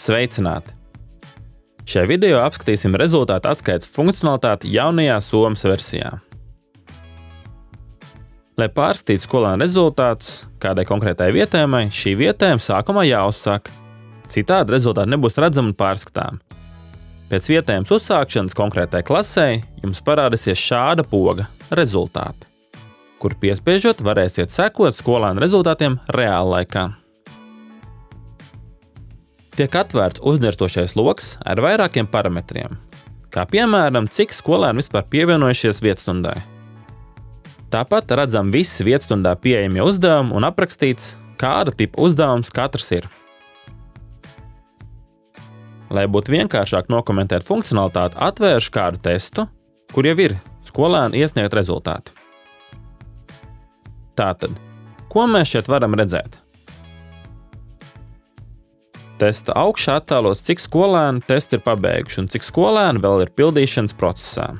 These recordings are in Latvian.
Sveicināti! Šajā video apskatīsim rezultātu atskaites funkcionalitāti jaunajā Somas versijā. Lai pārskatītu skolēnu rezultātus kādai konkrētai vietējumai, šī vietējuma sākumā jāuzsāk, citādi rezultāti nebūs redzami un pārskatāmi. Pēc vietējums uzsākšanas konkrētai klasē jums parādīsies šāda poga – rezultāti, kur piespiežot varēsiet sekot skolēnu rezultātiem reāllaikā. Tiek atvērts uzņirstošais loks ar vairākiem parametriem, kā piemēram, cik skolēni vispār pievienojušies vietstundai. Tāpat redzam visi vietstundā pieejamie uzdevumi un aprakstīts, kāda tipa uzdevums katrs ir. Lai būtu vienkāršāk nokomentēt funkcionalitāti, atvēršu kādu testu, kur jau ir skolēnu iesniegt rezultāti. Tātad, ko mēs šeit varam redzēt? Testa augšā attēlots, cik skolēni testu ir pabeiguši un cik skolēni vēl ir pildīšanas procesā.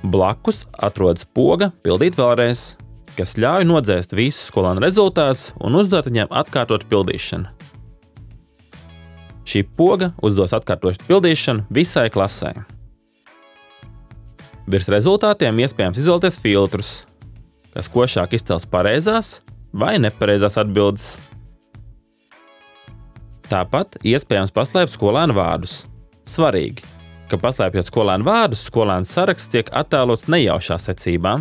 Blakus atrodas poga pildīt vēlreiz, kas ļauj nodzēst visus skolēnu rezultātus un uzdot viņiem atkārtot pildīšanu. Šī poga uzdos atkārtot pildīšanu visai klasē. Virs rezultātiem iespējams izvēlēties filtrus, kas košāk izcels pareizās vai nepareizās atbildes. Tāpat iespējams paslēpt skolēnu vārdus. Svarīgi, ka paslēpjot skolēnu vārdus, skolēnu saraksts tiek attēlots nejaušā secībā.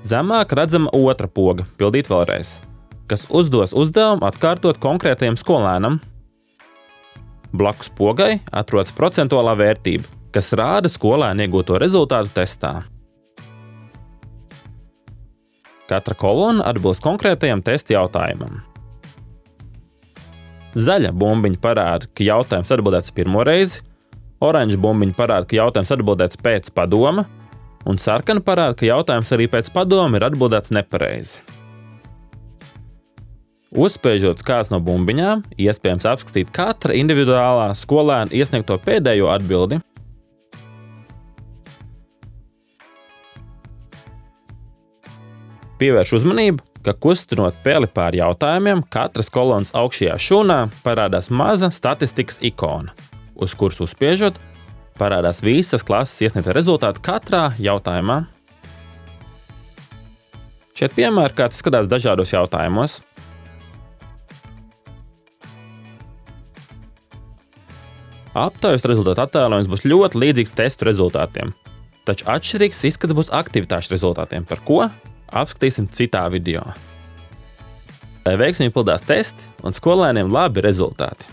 Zemāk redzama otra poga – pildīt vēlreiz, kas uzdos uzdevumu atkārtot konkrētajam skolēnam. Blakus pogai atrodas procentuālā vērtība, kas rāda skolēnu iegūto rezultātu testā. Katra kolona atbilst konkrētajam testa jautājumam. Zaļa bumbiņa parāda, ka jautājums atbildēts pirmo reizi, oranža bumbiņa parāda, ka jautājums atbildēts pēc padoma, un sarkana parāda, ka jautājums arī pēc padoma ir atbildēts nepareizi. Uzspiežot kāds no bumbiņām, iespējams apskatīt katra individuālā skolēna iesniegto pēdējo atbildi. Pievērš uzmanību, ka kustinot peli pār jautājumiem, katras kolonas augšējā šūnā parādās maza statistikas ikona, uz kuras uzspiežot, parādās visas klases iesniegtie rezultāti katrā jautājumā. Šeit piemēri, kā tas skatās dažādos jautājumos. Aptaujas rezultātu attēlojums būs ļoti līdzīgs testu rezultātiem, taču atšķirīgs izskats būs aktivitāšu rezultātiem, par ko apskatīsim citā video. Lai veiksmīgi pildās testi un skolēniem labi rezultāti.